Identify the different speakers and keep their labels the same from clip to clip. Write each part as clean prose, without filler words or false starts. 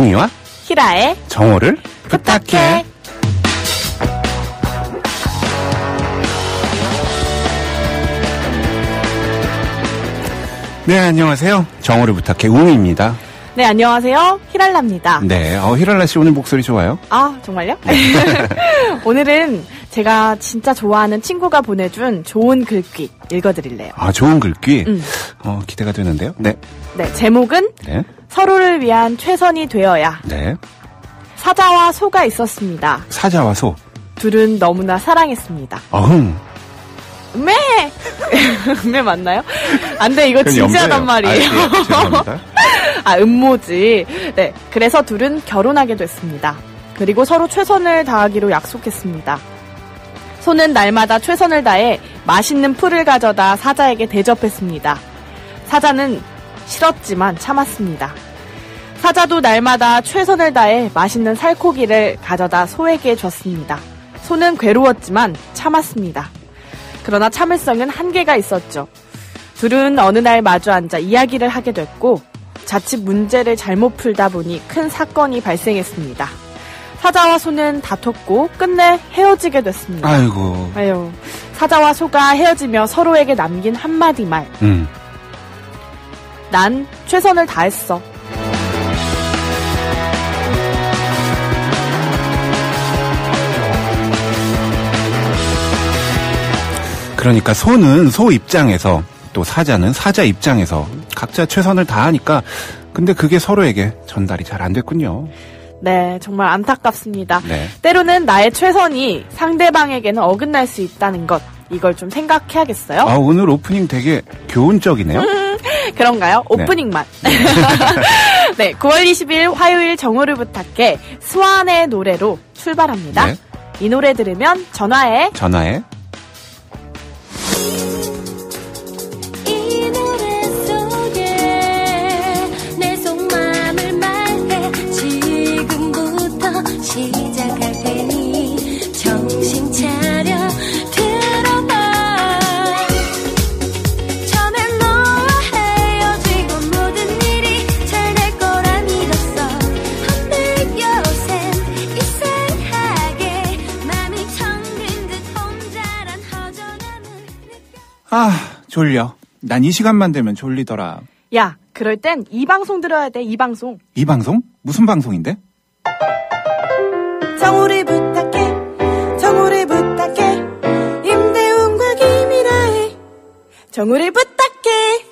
Speaker 1: 웅이와
Speaker 2: 히라의
Speaker 1: 정오를 부탁해. 네, 안녕하세요. 정오를 부탁해 웅이입니다.
Speaker 2: 네, 안녕하세요. 히랄라입니다.
Speaker 1: 네, 히랄라 씨 오늘 목소리 좋아요?
Speaker 2: 아, 정말요? 네. 오늘은 제가 진짜 좋아하는 친구가 보내준 좋은 글귀 읽어드릴래요.
Speaker 1: 아, 좋은 글귀? 기대가 되는데요. 네.
Speaker 2: 네, 제목은
Speaker 1: 네. 서로를
Speaker 2: 위한 최선이 되어야.
Speaker 1: 네.
Speaker 2: 사자와 소가 있었습니다.
Speaker 1: 사자와 소.
Speaker 2: 둘은 너무나 사랑했습니다. 매! 매 맞나요? 안 돼, 이거 진지하단 말이에요.
Speaker 1: 죄송합니다.
Speaker 2: 음모지. 네, 그래서 둘은 결혼하게 됐습니다. 그리고 서로 최선을 다하기로 약속했습니다. 소는 날마다 최선을 다해 맛있는 풀을 가져다 사자에게 대접했습니다. 사자는 싫었지만 참았습니다. 사자도 날마다 최선을 다해 맛있는 살코기를 가져다 소에게 줬습니다. 소는 괴로웠지만 참았습니다. 그러나 참을성은 한계가 있었죠. 둘은 어느 날 마주 앉아 이야기를 하게 됐고 자칫 문제를 잘못 풀다 보니 큰 사건이 발생했습니다. 사자와 소는 다퉜고 끝내 헤어지게 됐습니다.
Speaker 1: 아유.
Speaker 2: 사자와 소가 헤어지며 서로에게 남긴 한마디 말. 난 최선을 다했어.
Speaker 1: 그러니까 소는 소 입장에서 또 사자는 사자 입장에서 각자 최선을 다하니까 근데 그게 서로에게 전달이 잘 안 됐군요.
Speaker 2: 네, 정말 안타깝습니다.
Speaker 1: 네.
Speaker 2: 때로는 나의 최선이 상대방에게는 어긋날 수 있다는 것, 이걸 좀 생각해야겠어요.
Speaker 1: 오늘 오프닝 되게 교훈적이네요.
Speaker 2: 그런가요? 오프닝만.
Speaker 1: 네.
Speaker 2: 네, 9월 20일 화요일 정오를 부탁해 스완의 노래로 출발합니다.
Speaker 1: 네.
Speaker 2: 이 노래 들으면 전화해.
Speaker 3: 시작할 테니 정신 차려 들어봐. 처음엔 너와 헤어지고 모든 일이 잘 될 거라 믿었어. 근데 요샌 이상하게 맘이 정든 듯 혼자란 허전함을 느껴.
Speaker 1: 졸려. 난 이 시간만 되면 졸리더라.
Speaker 2: 야, 그럴 땐 이 방송 들어야 돼. 이 방송.
Speaker 1: 이 방송? 무슨 방송인데?
Speaker 2: 정오를 부탁해. 정오를 부탁해. 임대훈과 김이라의 정오를 부탁해.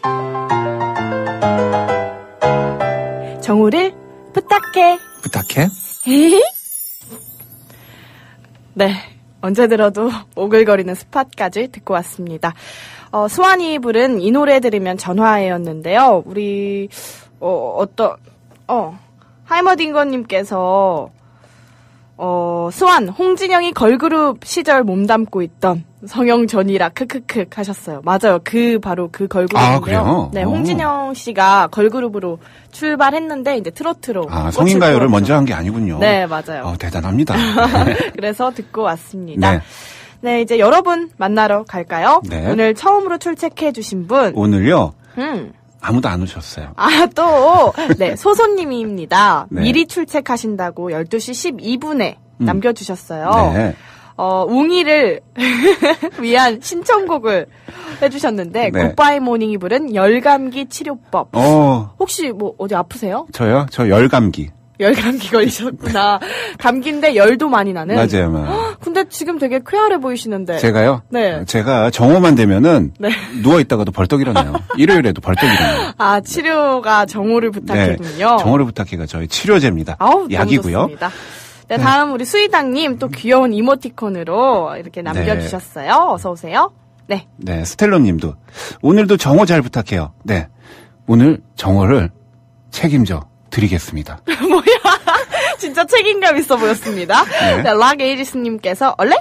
Speaker 2: 정오를 부탁해.
Speaker 1: 부탁해?
Speaker 2: 네, 언제 들어도 오글거리는 스팟까지 듣고 왔습니다. 스완이 부른 이 노래 들으면 전화해였는데요. 우리 하이머딩거님께서 스완, 홍진영이 걸그룹 시절 몸담고 있던 성형전이라 크크크 하셨어요. 맞아요. 바로 그 걸그룹인데요.
Speaker 1: 그래요?
Speaker 2: 네, 홍진영 씨가 걸그룹으로 출발했는데 이제 트로트로.
Speaker 1: 성인가요를 먼저 한 게 아니군요.
Speaker 2: 네, 맞아요.
Speaker 1: 대단합니다.
Speaker 2: 그래서 듣고 왔습니다.
Speaker 1: 네.
Speaker 2: 네, 이제 여러분 만나러 갈까요?
Speaker 1: 네.
Speaker 2: 오늘 처음으로 출첵해 주신 분.
Speaker 1: 오늘요? 아무도 안 오셨어요.
Speaker 2: 네, 소소님입니다.
Speaker 1: 네.
Speaker 2: 미리 출첵하신다고 12시 12분에 남겨주셨어요.
Speaker 1: 네.
Speaker 2: 웅이를 위한 신청곡을 해주셨는데,
Speaker 1: 네.
Speaker 2: 굿바이 모닝이 부른 열감기 치료법. 혹시 어디 아프세요?
Speaker 1: 저요? 저 열감기.
Speaker 2: 열감기 걸리셨구나. 감기인데 열도 많이 나는.
Speaker 1: 맞아요.
Speaker 2: 근데 지금 되게 쾌활해 보이시는데.
Speaker 1: 제가요?
Speaker 2: 네.
Speaker 1: 제가 정오만 되면은
Speaker 2: 네.
Speaker 1: 누워있다가도 벌떡 일어나요. 일요일에도 벌떡 일어나요.
Speaker 2: 치료가 정오를 부탁해군요.
Speaker 1: 네. 정오를 부탁해가 저희 치료제입니다. 약이고요.
Speaker 2: 너무 좋습니다. 네, 다음 우리 수희당님 또 귀여운 이모티콘으로 이렇게 남겨주셨어요. 어서 오세요. 네.
Speaker 1: 네, 스텔로님도 오늘도 정오 잘 부탁해요. 네, 오늘 정오를 책임져 드리겠습니다.
Speaker 2: 뭐야? 진짜 책임감 있어 보였습니다. 네. 네, 락에이리스님께서 원래?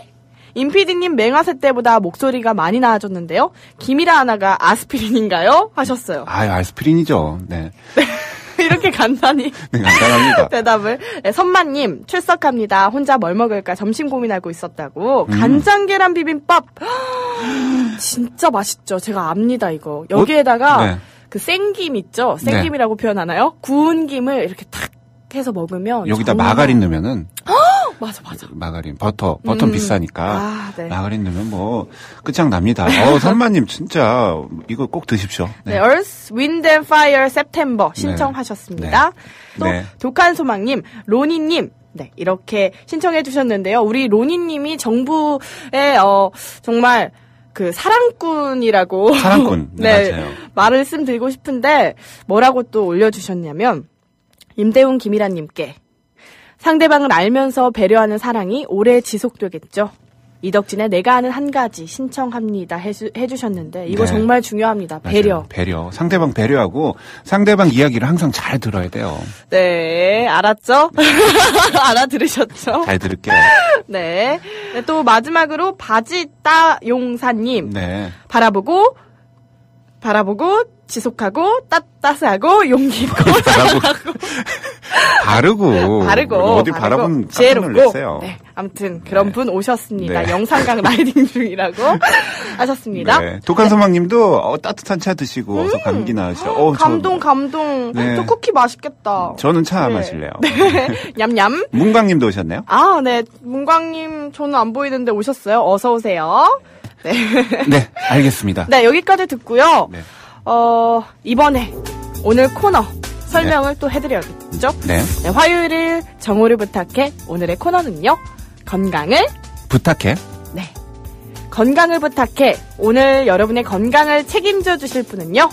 Speaker 2: 임피디님 맹아새 때보다 목소리가 많이 나아졌는데요. 김이라 하나가 아스피린인가요? 하셨어요.
Speaker 1: 아스피린이죠. 네.
Speaker 2: 이렇게 간단히
Speaker 1: 네, 간단합니다.
Speaker 2: 대답을. 네, 선마님 출석합니다. 혼자 뭘 먹을까 점심 고민하고 있었다고. 간장 계란 비빔밥 진짜 맛있죠. 제가 압니다 이거. 여기에다가
Speaker 1: 네.
Speaker 2: 그 생김 있죠. 생김이라고 표현하나요? 구운 김을 이렇게 탁 해서 먹으면
Speaker 1: 여기다
Speaker 2: 정말...
Speaker 1: 마가린 넣으면은
Speaker 2: 맞아.
Speaker 1: 마가린, 버터 비싸니까.
Speaker 2: 네.
Speaker 1: 마가린 넣으면 뭐, 끝장납니다. 선마님, 진짜, 이거 꼭 드십시오.
Speaker 2: 네, Earth, Wind and Fire September 신청하셨습니다.
Speaker 1: 네.
Speaker 2: 또,
Speaker 1: 네.
Speaker 2: 독한소망님, 로니님, 네, 이렇게 신청해 주셨는데요. 우리 로니님이 정부의, 정말, 그, 사랑꾼이라고.
Speaker 1: 사랑꾼. 네, 맞아요.
Speaker 2: 말씀 드리고 싶은데, 뭐라고 또 올려주셨냐면, 임대훈 김이라님께, 상대방을 알면서 배려하는 사랑이 오래 지속되겠죠. 이덕진의 내가 아는 한 가지 신청합니다 해주셨는데 이거
Speaker 1: 네.
Speaker 2: 정말 중요합니다. 배려.
Speaker 1: 맞아요. 배려. 상대방 배려하고 상대방 이야기를 항상 잘 들어야 돼요.
Speaker 2: 네, 알았죠? 알아들으셨죠?
Speaker 1: 잘 들을게요.
Speaker 2: 네. 또 마지막으로 바지따용사님.
Speaker 1: 네.
Speaker 2: 바라보고 지속하고 따스하고 용기 있고
Speaker 1: 바르고 어디 바라보면
Speaker 2: 지혜롭고 네, 아무튼 그런
Speaker 1: 네.
Speaker 2: 분 오셨습니다.
Speaker 1: 네.
Speaker 2: 영산강 라이딩 중이라고 하셨습니다.
Speaker 1: 네. 독한소망님도 따뜻한 차 드시고 어서 감기 나으셔.
Speaker 2: 감동.
Speaker 1: 네.
Speaker 2: 또 쿠키 맛있겠다.
Speaker 1: 저는 차
Speaker 2: 네.
Speaker 1: 마실래요.
Speaker 2: 네. 냠냠.
Speaker 1: 문광님도 오셨나요?
Speaker 2: 아, 네. 문광님 저는 안 보이는데 오셨어요. 어서 오세요. 네.
Speaker 1: 네, 알겠습니다.
Speaker 2: 네, 여기까지 듣고요.
Speaker 1: 네.
Speaker 2: 이번에 오늘 코너 설명을 또 해드려야겠죠?
Speaker 1: 네.
Speaker 2: 네, 화요일을 정오를 부탁해. 오늘의 코너는요. 건강을
Speaker 1: 부탁해.
Speaker 2: 네. 건강을 부탁해. 오늘 여러분의 건강을 책임져 주실 분은요.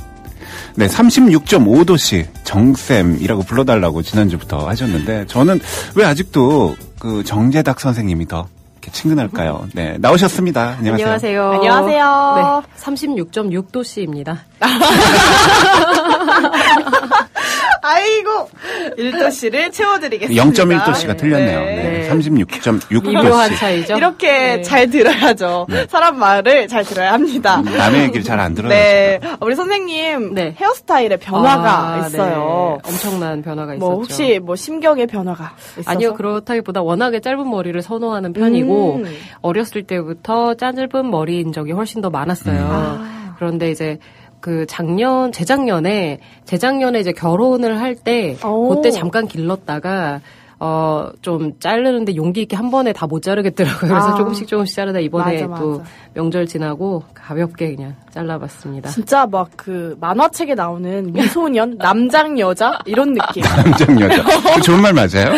Speaker 1: 네, 36.5도씨 정쌤이라고 불러달라고 지난주부터 하셨는데 저는 왜 아직도 그 정재닥 선생님이 더 이렇게 친근할까요? 네, 나오셨습니다. 안녕하세요.
Speaker 2: 안녕하세요.
Speaker 4: 네, 36.6도씨입니다.
Speaker 2: 아이고, 1도씨를 채워드리겠습니다.
Speaker 1: 0.1도씨가
Speaker 2: 네.
Speaker 1: 틀렸네요.
Speaker 2: 네.
Speaker 1: 네, 36.6도씨.
Speaker 4: 미묘한 차이죠.
Speaker 2: 이렇게
Speaker 4: 네.
Speaker 2: 잘 들어야죠.
Speaker 1: 네.
Speaker 2: 사람 말을 잘 들어야 합니다.
Speaker 1: 남의 얘기를 잘 안 들어요.
Speaker 2: 네. 우리 선생님
Speaker 4: 네.
Speaker 2: 헤어스타일에 변화가 있어요.
Speaker 4: 네. 엄청난 변화가 있었죠.
Speaker 2: 뭐 혹시 뭐 심경의 변화가 있어서?
Speaker 4: 아니요, 그렇다기보다 워낙에 짧은 머리를 선호하는 편이고 어렸을 때부터 짧은 머리인 적이 훨씬 더 많았어요. 그런데 이제 그 재작년에 이제 결혼을 할 때 그때 잠깐 길렀다가 좀 자르는데 용기 있게 한 번에 다 못 자르겠더라고요. 그래서 조금씩 자르다 이번에
Speaker 2: 맞아.
Speaker 4: 또 명절 지나고 가볍게 그냥 잘라봤습니다.
Speaker 2: 진짜 막 그 만화책에 나오는 미소년, 남장 여자 이런 느낌.
Speaker 1: 남장 여자. 그 좋은 말 맞아요?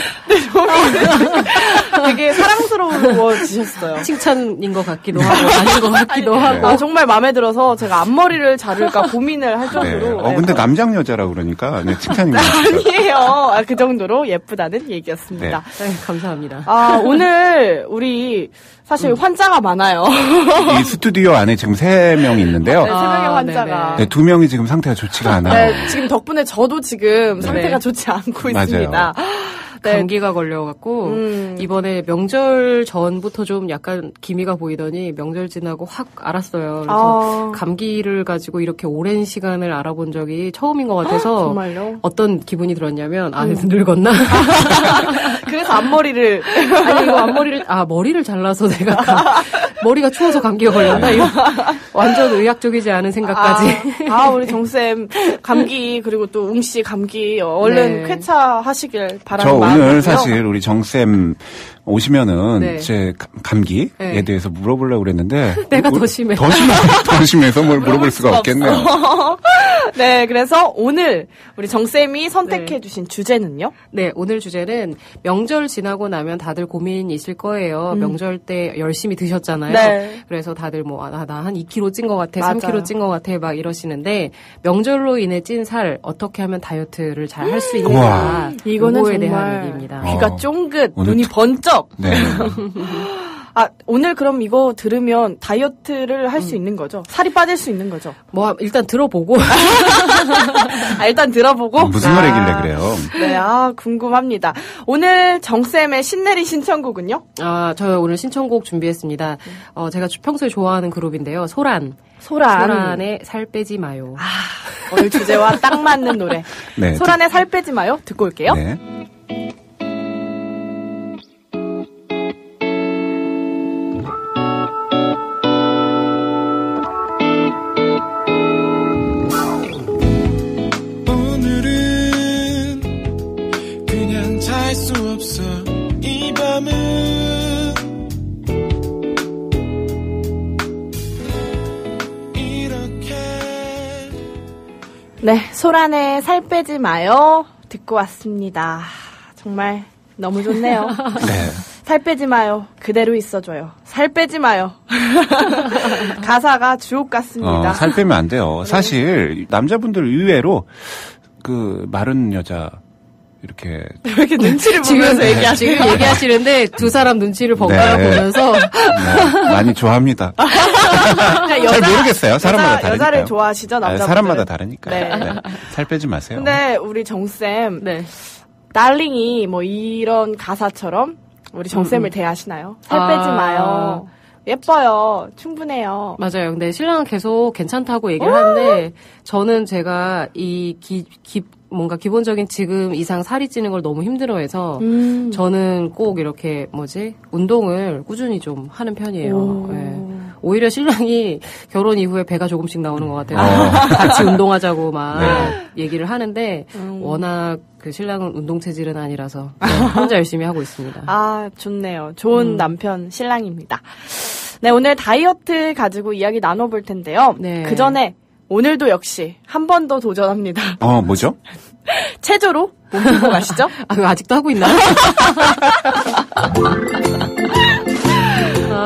Speaker 2: 되게 사랑스러워지셨어요.
Speaker 4: 칭찬인 것 같기도 하고 아닌 것 같기도 하고.
Speaker 2: 아, 정말 마음에 들어서 제가 앞머리를 자를까 고민을 할 정도로.
Speaker 1: 네. 근데 남장 여자라 그러니까 네, 칭찬인 것 같아요.
Speaker 2: 아니에요. 그 정도로 예쁘다는 얘기였습니다.
Speaker 4: 네, 감사합니다.
Speaker 2: 오늘 우리 사실 환자가 많아요.
Speaker 1: 이 스튜디오 안에 지금 3명이 있는데요.
Speaker 2: 네, 3명의 환자가.
Speaker 1: 네, 2명이 지금 상태가 좋지가 않아요.
Speaker 2: 네, 지금 덕분에 저도 지금 상태가 좋지 않고
Speaker 1: 맞아요.
Speaker 2: 있습니다. 네.
Speaker 4: 감기가 걸려갖고 이번에 명절 전부터 좀 약간 기미가 보이더니 명절 지나고 확 알았어요. 그래서 감기를 가지고 이렇게 오랜 시간을 알아본 적이 처음인 것 같아서
Speaker 2: 정말요?
Speaker 4: 어떤 기분이 들었냐면 늙었나?
Speaker 2: 그래서 앞머리를
Speaker 4: 아니 이거 머리를 잘라서 내가 머리가 추워서 감기가 걸렸나? 이거 완전 의학적이지 않은 생각까지.
Speaker 2: 우리 정쌤 감기 그리고 또 웅씨 감기 얼른
Speaker 4: 네.
Speaker 2: 쾌차하시길 바라는
Speaker 1: 저 오늘
Speaker 2: 마음이고요.
Speaker 1: 사실 우리 정쌤 오시면은
Speaker 4: 네.
Speaker 1: 제 감기에
Speaker 4: 네.
Speaker 1: 대해서 물어보려고 그랬는데
Speaker 4: 내가 더 심해.
Speaker 1: 더 심해서 뭘 물어볼 수가 없겠네요.
Speaker 2: 네, 그래서 오늘 우리 정쌤이 선택해 주신 주제는요?
Speaker 4: 네, 오늘 주제는 명절 지나고 나면 다들 고민이 있을 거예요. 명절 때 열심히 드셨잖아요.
Speaker 2: 네.
Speaker 4: 그래서 다들 나 한 2kg 찐 것 같아,
Speaker 2: 맞아요.
Speaker 4: 3kg 찐 것 같아 막 이러시는데 명절로 인해 찐 살 어떻게 하면 다이어트를 잘 할 수 있는가
Speaker 1: 우와.
Speaker 2: 이거는
Speaker 4: 그거에
Speaker 2: 정말
Speaker 4: 대한 얘기입니다.
Speaker 2: 귀가 쫑긋,
Speaker 1: 오늘
Speaker 2: 눈이 번쩍.
Speaker 1: 네.
Speaker 2: 오늘 그럼 이거 들으면 다이어트를 할 수 있는 거죠? 살이 빠질 수 있는 거죠?
Speaker 4: 뭐 일단 들어보고
Speaker 2: 일단 들어보고.
Speaker 1: 무슨 노래길래 그래요?
Speaker 2: 네, 궁금합니다. 오늘 정쌤의 신내리 신청곡은요?
Speaker 4: 저 오늘 신청곡 준비했습니다. 제가 평소에 좋아하는 그룹인데요. 소란의 살 빼지 마요.
Speaker 2: 오늘 주제와 딱 맞는 노래.
Speaker 1: 네.
Speaker 2: 소란의 살 빼지 마요. 듣고 올게요.
Speaker 1: 네.
Speaker 5: 오늘은 그냥 없어 이 밤은 이렇게.
Speaker 2: 네, 소란에 살 빼지 마요 듣고 왔습니다. 정말 너무 좋네요.
Speaker 1: 네.
Speaker 2: 살 빼지 마요. 그대로 있어줘요. 살 빼지 마요. 가사가 주옥 같습니다.
Speaker 1: 살 빼면 안 돼요. 사실 남자분들 의외로 그 마른 여자 이렇게
Speaker 2: 왜 이렇게 눈치를 보면서
Speaker 4: 지금 얘기하시는데 두 사람 눈치를 번갈아
Speaker 1: 네.
Speaker 4: 보면서
Speaker 1: 네, 많이 좋아합니다. 잘 모르겠어요. 사람마다 다르니까.
Speaker 2: 여자를 좋아하시죠, 남자분들?
Speaker 1: 사람마다 다르니까.
Speaker 2: 네.
Speaker 1: 네. 살 빼지 마세요.
Speaker 2: 근데 우리 정쌤,
Speaker 4: 네.
Speaker 2: 달링이 뭐 이런 가사처럼 우리 정쌤을 대하시나요? 살 빼지 마요. 예뻐요. 충분해요.
Speaker 4: 맞아요. 근데 신랑은 계속 괜찮다고 얘기를 하는데 저는 제가 이 뭔가 기본적인 지금 이상 살이 찌는 걸 너무 힘들어해서 저는 꼭 이렇게 운동을 꾸준히 좀 하는 편이에요. 네. 오히려 신랑이 결혼 이후에 배가 조금씩 나오는 것 같아요. 같이 운동하자고 막 얘기를 하는데 워낙 그 신랑은 운동 체질은 아니라서 혼자 열심히 하고 있습니다.
Speaker 2: 아, 좋네요. 좋은 남편 신랑입니다. 네, 오늘 다이어트 가지고 이야기 나눠볼 텐데요.
Speaker 4: 네.
Speaker 2: 그 전에 오늘도 역시 한 번 더 도전합니다.
Speaker 1: 뭐죠?
Speaker 2: 체조로 몸 풀고 가시죠?
Speaker 4: 아, 그거 아직도 하고 있나요?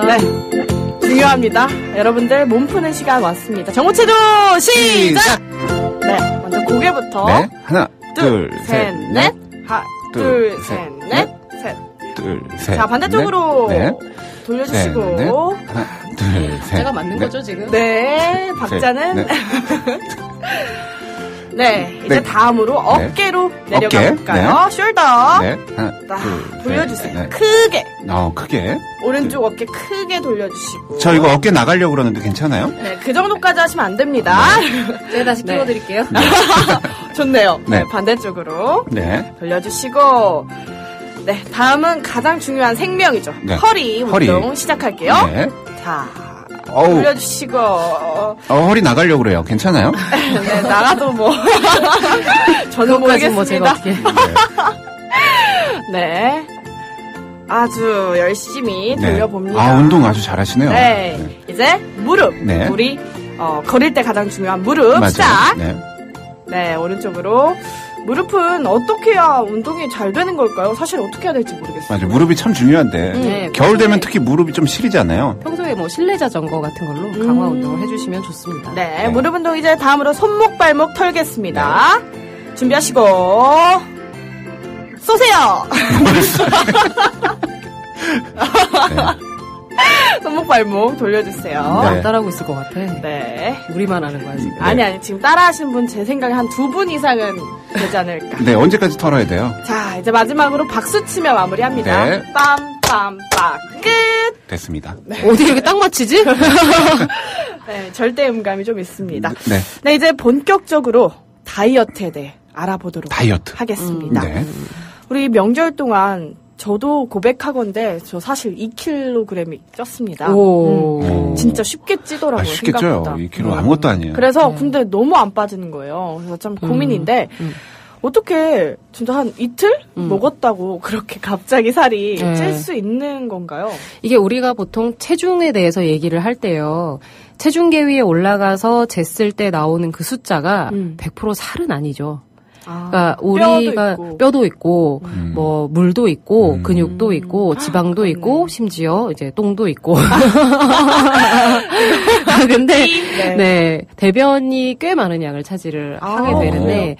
Speaker 2: 네. 중요합니다. 여러분들 몸 푸는 시간 왔습니다. 정오체조 시작! 네. 먼저 고개부터.
Speaker 1: 네. 하나, 둘, 셋, 넷.
Speaker 2: 둘, 셋, 넷. 셋.
Speaker 1: 둘, 셋.
Speaker 2: 자, 반대쪽으로
Speaker 1: 넷.
Speaker 2: 돌려주시고.
Speaker 1: 셋, 넷. 하나, 둘, 셋.
Speaker 4: 제가 맞는
Speaker 1: 넷.
Speaker 4: 거죠, 지금?
Speaker 2: 네. 박자는.
Speaker 1: 넷.
Speaker 2: 네. 이제
Speaker 1: 네.
Speaker 2: 다음으로 어깨로 내려가
Speaker 1: 어깨.
Speaker 2: 볼까요? 숄더.
Speaker 1: 네. 하나,
Speaker 2: 자,
Speaker 1: 둘,
Speaker 2: 돌려주세요.
Speaker 1: 셋, 넷.
Speaker 2: 크게.
Speaker 1: 크게.
Speaker 2: 오른쪽 어깨 크게 돌려주시고.
Speaker 1: 저 이거 어깨 나가려고 그러는데 괜찮아요?
Speaker 2: 네, 그 정도까지 하시면 안 됩니다.
Speaker 4: 제가 다시 끼워드릴게요.
Speaker 2: 좋네요.
Speaker 1: 네.
Speaker 2: 반대쪽으로
Speaker 1: 네.
Speaker 2: 돌려주시고. 네, 다음은 가장 중요한 생명이죠.
Speaker 1: 네.
Speaker 2: 허리 운동 시작할게요.
Speaker 1: 네.
Speaker 2: 자,
Speaker 1: 어우,
Speaker 2: 돌려주시고.
Speaker 1: 허리 나가려고 그래요. 괜찮아요?
Speaker 2: 네, 나가도 뭐. 저는
Speaker 4: 그것까진 뭐 제가
Speaker 2: 모르겠습니다.
Speaker 4: 어떻게.
Speaker 2: 네. 아주 열심히
Speaker 1: 네.
Speaker 2: 돌려봅니다.
Speaker 1: 운동 아주 잘하시네요.
Speaker 2: 네. 이제 무릎.
Speaker 1: 네.
Speaker 2: 우리 걸을 때 가장 중요한 무릎
Speaker 1: 맞아요.
Speaker 2: 시작.
Speaker 1: 네.
Speaker 2: 네, 오른쪽으로. 무릎은 어떻게 해야 운동이 잘 되는 걸까요? 사실 어떻게 해야 될지 모르겠어요.
Speaker 1: 맞아요. 무릎이 참 중요한데.
Speaker 4: 네,
Speaker 1: 겨울 되면 특히 무릎이 좀 시리잖아요.
Speaker 4: 평소에 뭐 실내 자전거 같은 걸로 강화 운동을 해주시면 좋습니다.
Speaker 2: 네, 무릎 운동 이제 다음으로 손목, 발목 털겠습니다. 준비하시고, 쏘세요! 손목, 발목 돌려주세요.
Speaker 4: 안 따라하고 있을 것 같아.
Speaker 2: 네.
Speaker 4: 우리만 하는 거야, 지금.
Speaker 2: 아니, 지금 따라 하신 분 제 생각에 한 2분 이상은 되지 않을까.
Speaker 1: 네, 언제까지 털어야 돼요?
Speaker 2: 자, 이제 마지막으로 박수 치며 마무리합니다.
Speaker 1: 네.
Speaker 2: 빰빰빰 끝!
Speaker 1: 됐습니다.
Speaker 4: 어디 이렇게 딱 맞히지?
Speaker 2: 네, 절대 음감이 좀 있습니다.
Speaker 1: 네.
Speaker 2: 네, 이제 본격적으로 다이어트에 대해 알아보도록
Speaker 1: 다이어트.
Speaker 2: 하겠습니다.
Speaker 1: 네.
Speaker 2: 우리 명절 동안 저도 고백하건데 저 사실 2kg이 쪘습니다.
Speaker 4: 오.
Speaker 2: 진짜 쉽게 찌더라고요.
Speaker 1: 쉽게
Speaker 2: 생각보다.
Speaker 1: 쪄요. 2kg 아무것도 아니에요.
Speaker 2: 그래서 근데 너무 안 빠지는 거예요. 그래서 참 고민인데 어떻게 진짜 한 이틀 먹었다고 그렇게 갑자기 살이
Speaker 4: 네.
Speaker 2: 찔 수 있는 건가요?
Speaker 4: 이게 우리가 보통 체중에 대해서 얘기를 할 때요. 체중계 위에 올라가서 쟀을 때 나오는 그 숫자가 100% 살은 아니죠. 그러니까 우리가 뼈도 있고 뭐 물도 있고 근육도 있고 지방도 있고 심지어 이제 똥도 있고. 근데 네, 대변이 꽤 많은 양을 차지를 하게 되는데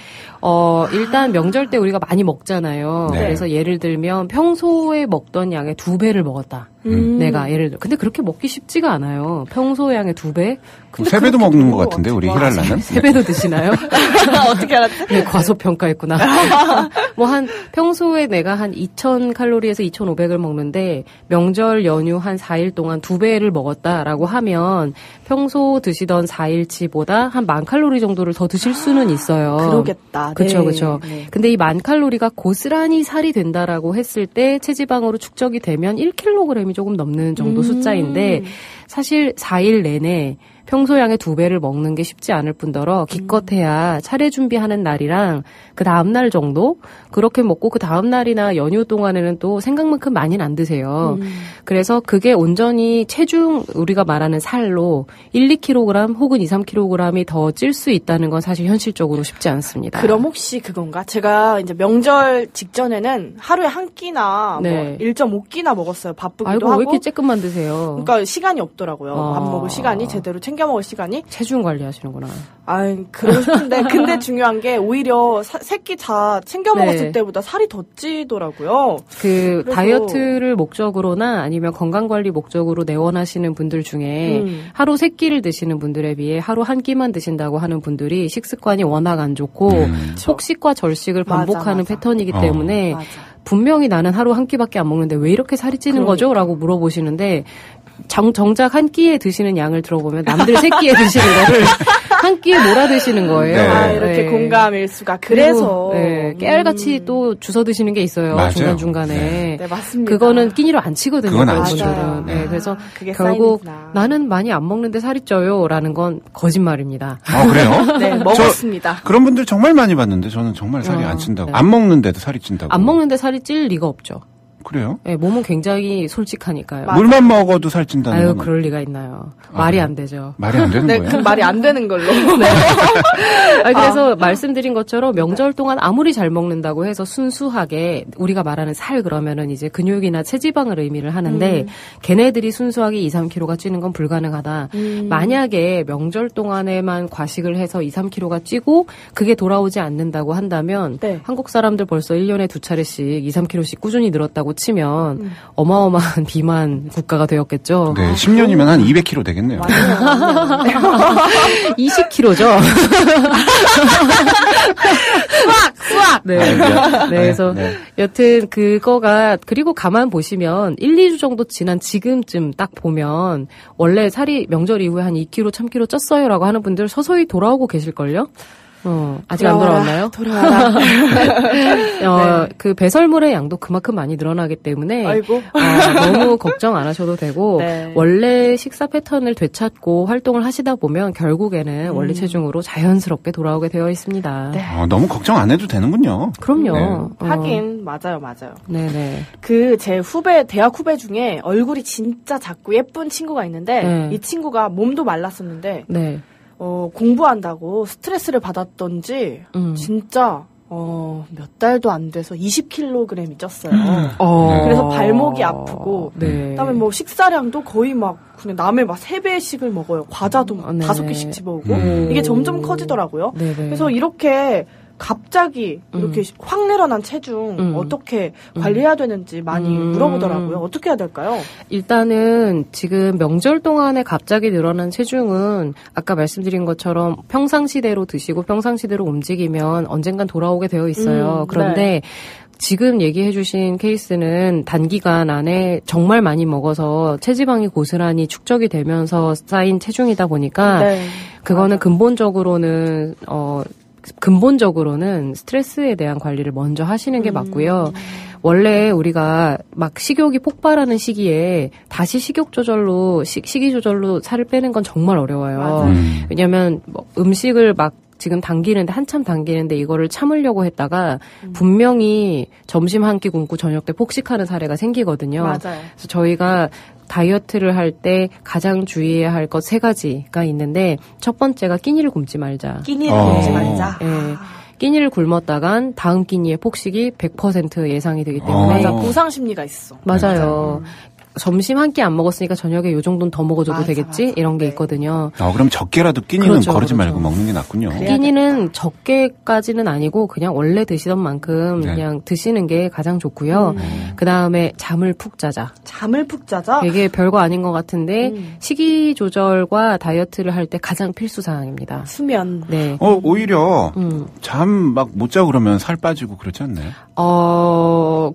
Speaker 4: 일단 명절 때 우리가 많이 먹잖아요.
Speaker 1: 네.
Speaker 4: 그래서 예를 들면 평소에 먹던 양의 2배를 먹었다. 내가 예를 들어. 근데 그렇게 먹기 쉽지가 않아요. 평소 양의 2배? 근데
Speaker 1: 3배도 먹는 것 같은데 우리 히랄라는.
Speaker 4: 3배도 드시나요?
Speaker 2: 어떻게 알았지?
Speaker 4: 네, 과소평가했구나. 뭐 평소에 내가 한 2,000칼로리에서 2,500을 먹는데 명절 연휴 한 4일 동안 2배를 먹었다라고 하면 평소 드시던 4일치보다 한 10,000칼로리 정도를 더 드실 수는 있어요.
Speaker 2: 그러겠다.
Speaker 4: 그렇죠,
Speaker 2: 네.
Speaker 4: 그렇죠.
Speaker 2: 네.
Speaker 4: 근데 이 10,000칼로리가 고스란히 살이 된다라고 했을 때 체지방으로 축적이 되면 1kg이 조금 넘는 정도 숫자인데 사실 4일 내내 평소 양의 2배를 먹는 게 쉽지 않을 뿐더러 기껏해야 차례 준비하는 날이랑 그 다음 날 정도 그렇게 먹고 그 다음 날이나 연휴 동안에는 또 생각만큼 많이는 안 드세요. 그래서 그게 온전히 체중 우리가 말하는 살로 1, 2kg 혹은 2, 3kg이 더 찔 수 있다는 건 사실 현실적으로 쉽지 않습니다.
Speaker 2: 그럼 혹시 그건가? 제가 이제 명절 직전에는 하루에 한 끼나
Speaker 4: 네.
Speaker 2: 뭐 1.5끼나 먹었어요. 바쁘기도
Speaker 4: 아이고
Speaker 2: 하고.
Speaker 4: 왜 이렇게 쬐끔만 드세요?
Speaker 2: 그러니까 시간이 없더라고요. 밥 먹을 시간이 제대로 챙겨 먹을 시간이.
Speaker 4: 체중 관리하시는구나.
Speaker 2: 그러고 싶은데 근데 중요한 게 오히려 새끼 다 챙겨 먹었을
Speaker 4: 네.
Speaker 2: 때보다 살이 더 찌더라고요.
Speaker 4: 그
Speaker 2: 그래서-
Speaker 4: 다이어트를 목적으로나 아니면 건강관리 목적으로 내원하시는 분들 중에 하루 3끼를 드시는 분들에 비해 하루 한 끼만 드신다고 하는 분들이 식습관이 워낙 안 좋고 폭식과 절식을 반복하는
Speaker 2: 맞아.
Speaker 4: 패턴이기 때문에
Speaker 2: 맞아.
Speaker 4: 분명히 나는 하루 한 끼밖에 안 먹는데 왜 이렇게 살이 찌는
Speaker 2: 그러니까.
Speaker 4: 거죠? 라고 물어보시는데 정작 한 끼에 드시는 양을 들어보면 남들 3끼에 드시는 거를 한 끼에 몰아 드시는 거예요.
Speaker 1: 네.
Speaker 2: 이렇게
Speaker 4: 네.
Speaker 2: 공감 일수가.
Speaker 4: 그리고,
Speaker 2: 그래서.
Speaker 4: 네, 깨알같이 또 주워 드시는 게 있어요.
Speaker 1: 맞아요.
Speaker 4: 중간중간에.
Speaker 2: 네, 맞습니다.
Speaker 4: 그거는 끼니로 안 치거든요.
Speaker 1: 그건 안
Speaker 4: 그런
Speaker 1: 치죠.
Speaker 4: 분들은. 네,
Speaker 2: 아,
Speaker 4: 그래서
Speaker 2: 그게
Speaker 4: 결국
Speaker 2: 사인이구나.
Speaker 4: 나는 많이 안 먹는데 살이 쪄요. 라는 건 거짓말입니다.
Speaker 1: 그래요?
Speaker 2: 네, 먹었습니다.
Speaker 1: 그런 분들 정말 많이 봤는데 저는 정말 살이 안 찐다고.
Speaker 4: 네.
Speaker 1: 안 먹는데도 살이 찐다고.
Speaker 4: 안 먹는데 살이 찔 리가 없죠.
Speaker 1: 그래요?
Speaker 4: 네, 몸은 굉장히 솔직하니까요.
Speaker 1: 물만 먹어도 살 찐다는
Speaker 4: 아유,
Speaker 1: 건
Speaker 4: 그럴 리가 있나요. 말이
Speaker 1: 그래요?
Speaker 4: 안 되죠.
Speaker 1: 말이 안 되는
Speaker 2: 네,
Speaker 1: 거예요?
Speaker 2: 그 말이 안 되는 걸로.
Speaker 4: 그래서 말씀드린 것처럼 명절 동안 아무리 잘 먹는다고 해서 순수하게 우리가 말하는 살 그러면은 이제 근육이나 체지방을 의미를 하는데 걔네들이 순수하게 2, 3kg가 찌는 건 불가능하다. 만약에 명절 동안에만 과식을 해서 2, 3kg가 찌고 그게 돌아오지 않는다고 한다면
Speaker 2: 네.
Speaker 4: 한국 사람들 벌써 1년에 2차례씩 2, 3kg씩 꾸준히 늘었다고 치면 어마어마한 비만 국가가 되었겠죠.
Speaker 1: 네, 10년이면 한 200kg 되겠네요.
Speaker 4: 20kg죠. 수학. 네. 네. 그래서
Speaker 1: 네.
Speaker 4: 여튼 그거가 그리고 가만 보시면 1, 2주 정도 지난 지금쯤 딱 보면 원래 살이 명절 이후에 한 2kg, 3kg 쪘어요라고 하는 분들 서서히 돌아오고 계실걸요? 아직 안 돌아왔나요?
Speaker 2: 돌아와라.
Speaker 4: 그 배설물의 양도 그만큼 많이 늘어나기 때문에
Speaker 2: 아이고.
Speaker 4: 너무 걱정 안 하셔도 되고
Speaker 2: 네.
Speaker 4: 원래 식사 패턴을 되찾고 활동을 하시다 보면 결국에는 원래 체중으로 자연스럽게 돌아오게 되어 있습니다.
Speaker 2: 네.
Speaker 1: 너무 걱정 안 해도 되는군요.
Speaker 4: 그럼요.
Speaker 2: 하긴 맞아요.
Speaker 4: 네네.
Speaker 2: 그 제 대학 후배 중에 얼굴이 진짜 작고 예쁜 친구가 있는데
Speaker 4: 네.
Speaker 2: 이 친구가 몸도 말랐었는데
Speaker 4: 네.
Speaker 2: 공부한다고 스트레스를 받았던지 진짜 몇 달도 안 돼서 20kg이 쪘어요. 그래서 발목이 아프고
Speaker 4: 네.
Speaker 2: 그다음에 뭐 식사량도 거의 막 그냥 남의 막 3배씩을 먹어요. 과자도 막
Speaker 4: 네.
Speaker 2: 5개씩 집어오고 이게 점점 커지더라고요.
Speaker 4: 네네.
Speaker 2: 그래서 이렇게 갑자기 이렇게 확 늘어난 체중 어떻게 관리해야 되는지 많이 물어보더라고요. 어떻게 해야 될까요?
Speaker 4: 일단은 지금 명절 동안에 갑자기 늘어난 체중은 아까 말씀드린 것처럼 평상시대로 드시고 평상시대로 움직이면 언젠간 돌아오게 되어 있어요. 그런데
Speaker 2: 네.
Speaker 4: 지금 얘기해 주신 케이스는 단기간 안에 정말 많이 먹어서 체지방이 고스란히 축적이 되면서 쌓인 체중이다 보니까
Speaker 2: 네.
Speaker 4: 그거는 근본적으로는 스트레스에 대한 관리를 먼저 하시는 게 맞고요. 원래 우리가 막 식욕이 폭발하는 시기에 다시 식욕 조절로 식이 조절로 살을 빼는 건 정말 어려워요. 왜냐하면 뭐 음식을 막 지금 한참 당기는데 이거를 참으려고 했다가 분명히 점심 한 끼 굶고 저녁 때 폭식하는 사례가 생기거든요.
Speaker 2: 맞아요.
Speaker 4: 그래서 저희가 다이어트를 할 때 가장 주의해야 할 것 3가지가 있는데 첫 번째가 끼니를 굶지 말자.
Speaker 2: 끼니를 굶지 말자.
Speaker 4: 예. 끼니를 굶었다간 다음 끼니의 폭식이 100% 예상이 되기 때문에
Speaker 2: 맞아. 보상 심리가 있어.
Speaker 4: 맞아요. 점심 한 끼 안 먹었으니까 저녁에 요 정도는 더 먹어줘도
Speaker 2: 맞아,
Speaker 4: 되겠지?
Speaker 2: 맞아.
Speaker 4: 이런 게
Speaker 2: 네.
Speaker 4: 있거든요.
Speaker 1: 그럼 적게라도 끼니는
Speaker 4: 그렇죠,
Speaker 1: 거르지
Speaker 4: 그렇죠.
Speaker 1: 말고 먹는 게 낫군요.
Speaker 4: 끼니는 적게까지는 아니고 그냥 원래 드시던 만큼
Speaker 1: 네.
Speaker 4: 그냥 드시는 게 가장 좋고요. 그 다음에 잠을 푹 자자.
Speaker 2: 잠을 푹 자자.
Speaker 4: 이게 별거 아닌 것 같은데 식이 조절과 다이어트를 할 때 가장 필수 사항입니다.
Speaker 2: 수면.
Speaker 4: 네.
Speaker 1: 오히려 잠 막 못 자고 그러면 살 빠지고 그러지 않나요?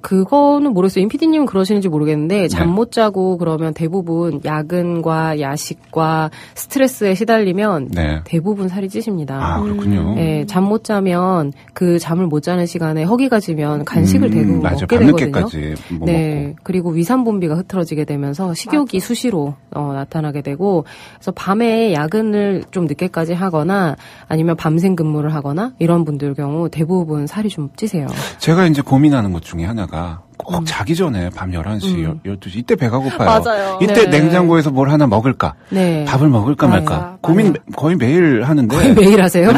Speaker 4: 그거는 모르겠어요. 임피디님은 그러시는지 모르겠는데 잠 못 자고 그러면 대부분 야근과 야식과 스트레스에 시달리면
Speaker 1: 네.
Speaker 4: 대부분 살이 찌십니다.
Speaker 1: 아, 그렇군요.
Speaker 4: 네, 잠 못 자면 그 잠을 못 자는 시간에 허기가 지면 간식을 대부분
Speaker 1: 맞아.
Speaker 4: 먹게 되거든요.
Speaker 1: 밤늦게까지 뭐
Speaker 4: 네,
Speaker 1: 먹고.
Speaker 4: 그리고 위산분비가 흐트러지게 되면서 식욕이 수시로 나타나게 되고, 그래서 밤에 야근을 좀 늦게까지 하거나 아니면 밤샘 근무를 하거나 이런 분들 경우 대부분 살이 좀 찌세요.
Speaker 1: 제가 이제 고민하는 것 중에 하나가 꼭 자기 전에 밤 11시, 12시 이때 배가 고파요.
Speaker 2: 맞아요.
Speaker 1: 이때
Speaker 4: 네.
Speaker 1: 냉장고에서 뭘 하나 먹을까?
Speaker 4: 네.
Speaker 1: 밥을 먹을까 말까?
Speaker 2: 맞아.
Speaker 1: 고민 거의 매일 하는데.
Speaker 4: 거의 매일 하세요?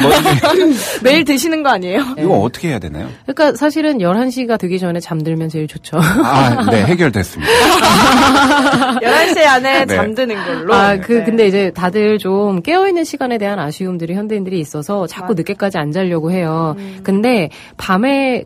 Speaker 2: 매일 드시는 거 아니에요?
Speaker 1: 이거 어떻게 해야 되나요?
Speaker 4: 그러니까 사실은 11시가 되기 전에 잠들면 제일 좋죠.
Speaker 1: 아, 네, 해결됐습니다.
Speaker 2: 11시 안에
Speaker 1: 네.
Speaker 2: 잠드는 걸로.
Speaker 4: 근데 이제 다들 좀 깨어있는 시간에 대한 아쉬움들이 현대인들이 있어서 자꾸 늦게까지 안 자려고 해요. 근데 밤에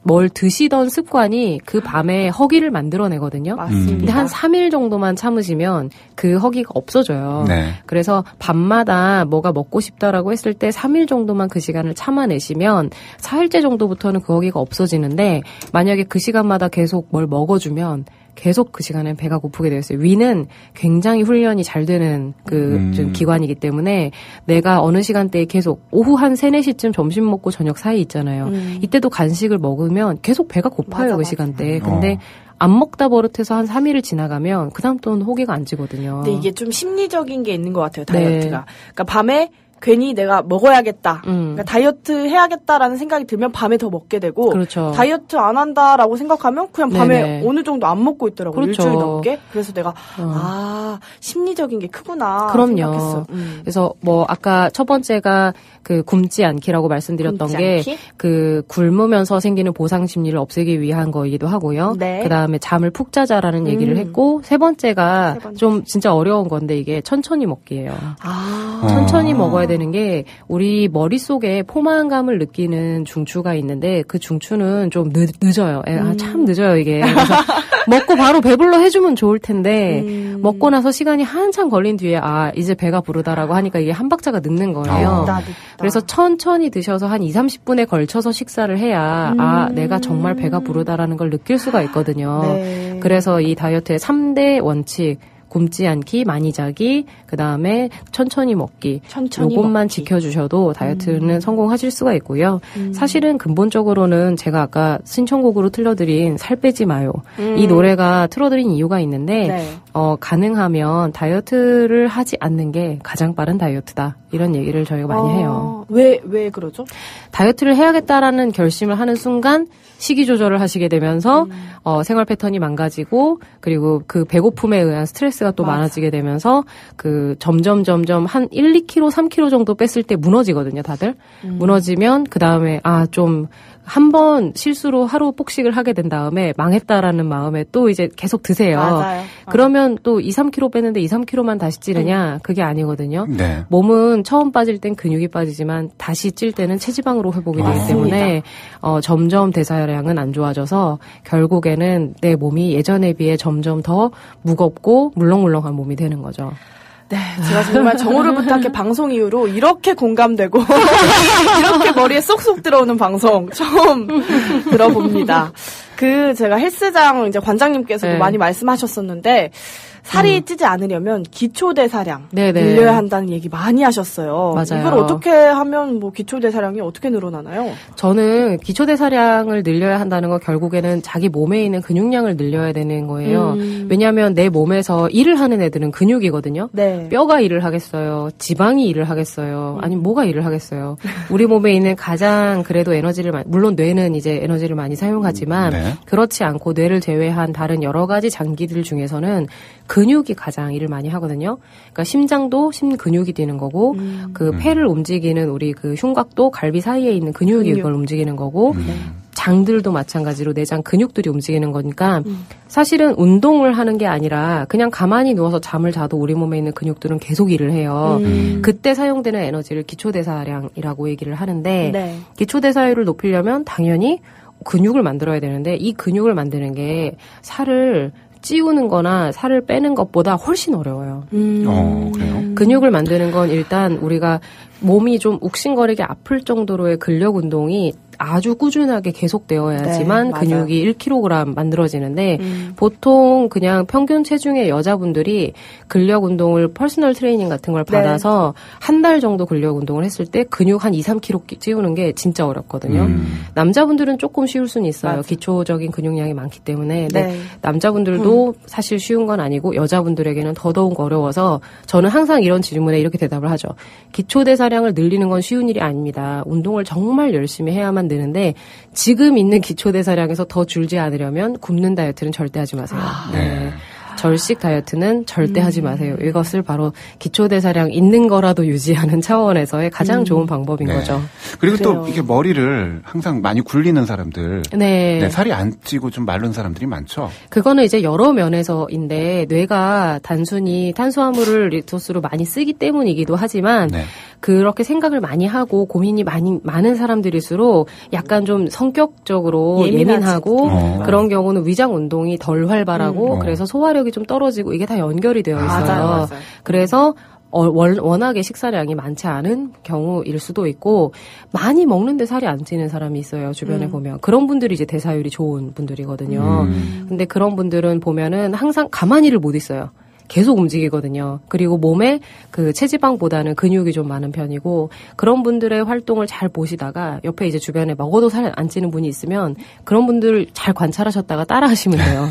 Speaker 4: 뭘 드시던 습관이 그 밤에 허기를 만들어내거든요.
Speaker 2: 맞습니다.
Speaker 4: 근데 한 3일 정도만 참으시면 그 허기가 없어져요.
Speaker 1: 네.
Speaker 4: 그래서 밤마다 뭐가 먹고 싶다라고 했을 때 3일 정도만 그 시간을 참아내시면 4일째 정도부터는 그 허기가 없어지는데, 만약에 그 시간마다 계속 뭘 먹어주면 계속 그 시간엔 배가 고프게 되어 있어요. 위는 굉장히 훈련이 잘 되는 좀 기관이기 때문에 내가 어느 시간대에 계속 오후 한 3, 4시쯤 점심 먹고 저녁 사이 있잖아요. 이때도 간식을 먹으면 계속 배가 고파요.
Speaker 2: 맞아,
Speaker 4: 그
Speaker 2: 맞아.
Speaker 4: 시간대에. 근데 안 먹다 버릇해서 한 3일을 지나가면 그 다음부터는 호기가 안 지거든요.
Speaker 2: 근데 이게 좀 심리적인 게 있는 것 같아요,
Speaker 4: 네.
Speaker 2: 다이어트가. 그러니까 밤에 괜히 내가 먹어야겠다. 그러니까 다이어트 해야겠다라는 생각이 들면 밤에 더 먹게 되고,
Speaker 4: 그렇죠.
Speaker 2: 다이어트 안 한다라고 생각하면 그냥 밤에
Speaker 4: 네네.
Speaker 2: 어느 정도 안 먹고 있더라고요.
Speaker 4: 그렇죠.
Speaker 2: 일주일 넘게. 그래서 내가 심리적인 게 크구나
Speaker 4: 그럼요.
Speaker 2: 생각했어요.
Speaker 4: 그래서 아까 첫 번째가 굶지 않기라고 말씀드렸던
Speaker 2: 굶지
Speaker 4: 게
Speaker 2: 않기?
Speaker 4: 굶으면서 생기는 보상 심리를 없애기 위한 거이기도 하고요.
Speaker 2: 네.
Speaker 4: 그다음에 잠을 푹 자자라는 얘기를 했고, 세 번째가 좀 진짜 어려운 건데 이게 천천히 먹기예요. 천천히 먹어야 되는 게, 우리 머릿속에 포만감을 느끼는 중추가 있는데 그 중추는 좀 늦어요. 참 늦어요, 이게. 그래서 먹고 바로 배불러 해주면 좋을 텐데 먹고 나서 시간이 한참 걸린 뒤에 이제 배가 부르다라고 하니까 이게 한 박자가 늦는 거예요.
Speaker 2: 늦다.
Speaker 4: 그래서 천천히 드셔서 한 2-30분에 걸쳐서 식사를 해야 내가 정말 배가 부르다라는 걸 느낄 수가 있거든요.
Speaker 2: 네.
Speaker 4: 그래서 이 다이어트의 3대 원칙, 굶지 않기, 많이 자기, 그 다음에 천천히 먹기.
Speaker 2: 천천히
Speaker 4: 요것만
Speaker 2: 먹기.
Speaker 4: 지켜주셔도 다이어트는 성공하실 수가 있고요. 사실은 근본적으로는 제가 아까 신청곡으로 틀어드린 살 빼지 마요. 이 노래가 틀어드린 이유가 있는데,
Speaker 2: 네.
Speaker 4: 가능하면 다이어트를 하지 않는 게 가장 빠른 다이어트다. 이런 얘기를 저희가 많이 해요.
Speaker 2: 왜 그러죠?
Speaker 4: 다이어트를 해야겠다라는 결심을 하는 순간 식이 조절을 하시게 되면서 생활 패턴이 망가지고, 그리고 그 배고픔에 의한 스트레스가 또 많아지게 되면서 점점 한 1, 2kg, 3kg 정도 뺐을 때 무너지거든요, 다들. 무너지면 그 다음에 좀 한 번 실수로 하루 폭식을 하게 된 다음에 망했다라는 마음에 또 이제 계속 드세요.
Speaker 2: 맞아요.
Speaker 4: 그러면 또 2, 3kg 뺐는데 2, 3kg만 다시 찌느냐? 그게 아니거든요.
Speaker 1: 네.
Speaker 4: 몸은 처음 빠질 땐 근육이 빠지지만 다시 찔 때는 체지방으로 회복이 되기 때문에 점점 대사량은 안 좋아져서 결국에는 내 몸이 예전에 비해 점점 더 무겁고 물렁물렁한 몸이 되는 거죠.
Speaker 2: 네, 제가 정말 정오를 부탁해 방송 이후로 이렇게 공감되고 이렇게 머리에 쏙쏙 들어오는 방송 처음 들어봅니다. 제가 헬스장 이제 관장님께서도
Speaker 4: 네.
Speaker 2: 많이 말씀하셨었는데, 살이 찌지 않으려면 기초대사량
Speaker 4: 네네.
Speaker 2: 늘려야 한다는 얘기 많이 하셨어요.
Speaker 4: 맞아요.
Speaker 2: 이걸 어떻게 하면 기초대사량이 어떻게 늘어나나요?
Speaker 4: 저는 기초대사량을 늘려야 한다는 건 결국에는 자기 몸에 있는 근육량을 늘려야 되는 거예요. 왜냐하면 내 몸에서 일을 하는 애들은 근육이거든요.
Speaker 2: 네.
Speaker 4: 뼈가 일을 하겠어요? 지방이 일을 하겠어요? 아니면 뭐가 일을 하겠어요? 우리 몸에 있는 가장 그래도 물론 뇌는 이제 에너지를 많이 사용하지만
Speaker 1: 네.
Speaker 4: 그렇지 않고 뇌를 제외한 다른 여러 가지 장기들 중에서는 근육이 가장 일을 많이 하거든요. 그러니까 심장도 심근육이 되는 거고, 폐를 움직이는 우리 흉곽도 갈비 사이에 있는 근육이 이걸 움직이는 거고, 장들도 마찬가지로 내장 근육들이 움직이는 거니까 사실은 운동을 하는 게 아니라 그냥 가만히 누워서 잠을 자도 우리 몸에 있는 근육들은 계속 일을 해요. 그때 사용되는 에너지를 기초대사량이라고 얘기를 하는데,
Speaker 2: 네.
Speaker 4: 기초대사율을 높이려면 당연히 근육을 만들어야 되는데, 이 근육을 만드는 게 살을 찌우는 거나 살을 빼는 것보다 훨씬 어려워요.
Speaker 1: 그래요?
Speaker 4: 근육을 만드는 건 일단 우리가 몸이 좀 욱신거리게 아플 정도로의 근력 운동이 아주 꾸준하게 계속되어야지만
Speaker 2: 네,
Speaker 4: 근육이 1kg 만들어지는데 보통 그냥 평균 체중의 여자분들이 근력 운동을 퍼스널 트레이닝 같은 걸 받아서 한 달 정도 근력 운동을 했을 때 근육 한 2-3kg 찌우는 게 진짜 어렵거든요. 남자분들은 조금 쉬울 수는 있어요. 기초적인 근육량이 많기 때문에. 네. 남자분들도 사실 쉬운 건 아니고 여자분들에게는 더더욱 어려워서 저는 항상 이런 질문에 이렇게 대답을 하죠. 기초대사량을 늘리는 건 쉬운 일이 아닙니다. 운동을 정말 열심히 해야만 되는데 지금 있는 기초대사량에서 더 줄지 않으려면 굶는 다이어트는 절대 하지 마세요. 네. 절식 다이어트는 절대 하지 마세요. 이것을 바로 기초대사량 있는 거라도 유지하는 차원에서의 가장 좋은 방법인 거죠.
Speaker 1: 그리고 또 이게 머리를 항상 많이 굴리는 사람들,
Speaker 4: 네,
Speaker 1: 살이 안 찌고 좀 마른 사람들이 많죠.
Speaker 4: 그거는 이제 여러 면에서인데 뇌가 단순히 탄수화물을 리소스로 많이 쓰기 때문이기도 하지만 그렇게 생각을 많이 하고 고민이 많은 사람들일수록 약간 좀 성격적으로 예민하고 그런 경우는 위장 운동이 덜 활발하고 그래서 소화력이 좀 떨어지고 이게 다 연결이 되어 있어요. 맞아요. 그래서 워낙에 식사량이 많지 않은 경우일 수도 있고 많이 먹는데 살이 안 찌는 사람이 있어요. 주변에 보면. 그런 분들이 이제 대사율이 좋은 분들이거든요. 근데 그런 분들은 보면은 항상 가만히를 못 있어요. 계속 움직이거든요. 그리고 몸에 그 체지방보다는 근육이 좀 많은 편이고 그런 분들의 활동을 잘 보시다가 옆에 이제 주변에 먹어도 살 안 찌는 분이 있으면 그런 분들 잘 관찰하셨다가 따라하시면 돼요.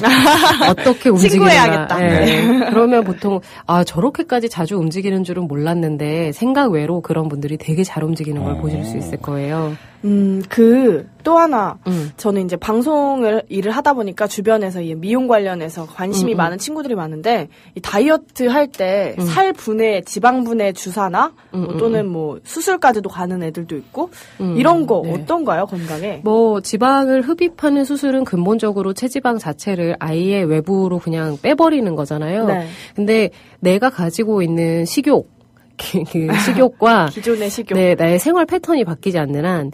Speaker 4: 어떻게 움직이는가.
Speaker 2: 친구해야겠다.
Speaker 4: 네. 그러면 보통 저렇게까지 자주 움직이는 줄은 몰랐는데 생각 외로 그런 분들이 되게 잘 움직이는 걸 보실 수 있을 거예요.
Speaker 2: 또 하나, 저는 이제 일을 하다 보니까 주변에서 이 미용 관련해서 관심이 많은 친구들이 많은데, 이 다이어트 할 때 살 분해, 지방 분해 주사나, 또는 뭐 수술까지도 가는 애들도 있고, 이런 거 어떤가요, 건강에?
Speaker 4: 뭐, 지방을 흡입하는 수술은 근본적으로 체지방 자체를 아예 외부로 그냥 빼버리는 거잖아요. 근데 내가 가지고 있는 식욕, 식욕과
Speaker 2: 기존의 식욕,
Speaker 4: 나의 생활 패턴이 바뀌지 않는 한